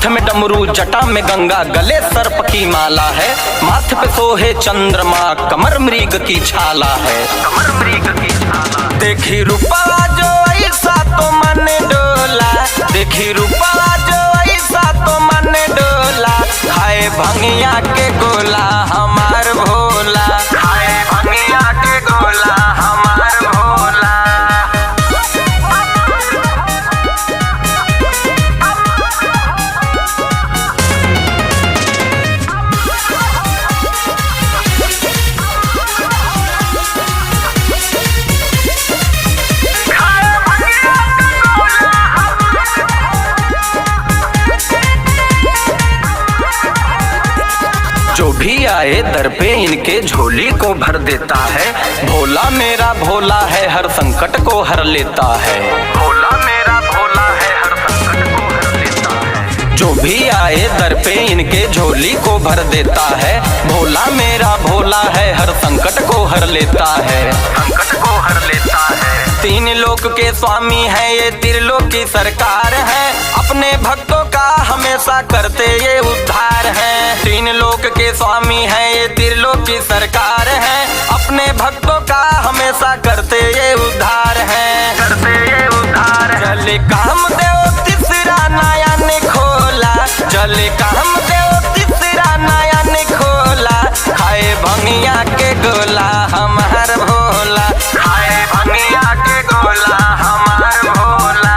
हाथ में डमरू जटा में गंगा, गले सर्प की माला है, माथे पे सोहे चंद्रमा, कमर मृग की छाला है। देखी रूपा जो ऐसा तो मन डोला, देखी रूपा जो ऐसा तो मन डोला। खाए भंगिया के गोला हमार भोला, खाए भंगिया के गोला हमार भोला। जो भी आए दर पे इनके झोली को भर देता है, भोला मेरा भोला है हर संकट को हर लेता है। भोला मेरा भोला है हर संकट को हर लेता है। जो भी आए दर पे इनके झोली को भर देता है, भोला मेरा भोला है हर संकट को हर लेता है। संकट को हर लेता है। तीन लोक के स्वामी है ये त्रिलोक की सरकार है, अपने भक्तों का हमेशा करते ये उद्धार है। तीन लोक के स्वामी है ये त्रिलोक की सरकार है, अपने भक्तों का हमेशा करते ये उद्धार है। करते ये उद्धार है। चले कामदेव तीसरा नया ने खोला, चले कामदेव तीसरा नया ने खोला। खाए भंगिया के गोला हमार भोला, खाए भंगिया के गोला हमार भोला।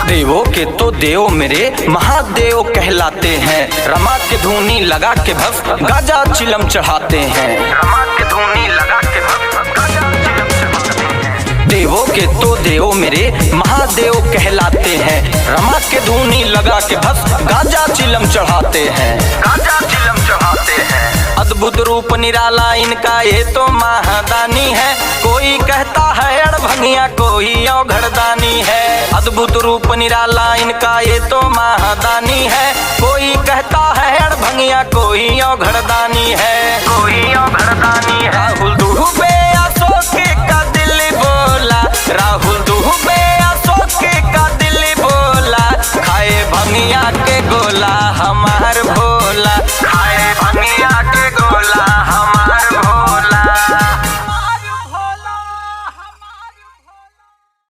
देवों के तो देव मेरे महादेव कहलाते हैं, रमा के धूनी लगा के भस गाजा चिलम चढ़ाते हैं। रमा के धूनी लगा के भस गाजा चिलम चढ़ाते हैं। देवों के तो देव मेरे महादेव कहलाते हैं, रमा के धूनी लगा के भस गाजा चिलम चढ़ाते हैं। गाजा चिलम चढ़ाते हैं। अद्भुत रूप निराला इनका ये तो महादानी है, कोई कहता है अड़भंगिया कोई औघड़दानी है। अद्भुत रूप निराला इनका ये तो महादानी है, कोई कहता है अड़भंगिया कोई औघड़दानी है। कोई औघड़दानी है। राहुल दुबे अशोक का दिल बोला, राहुल दुबे अशोक का दिल बोला। खाए भंगिया के गोला हमार भोला।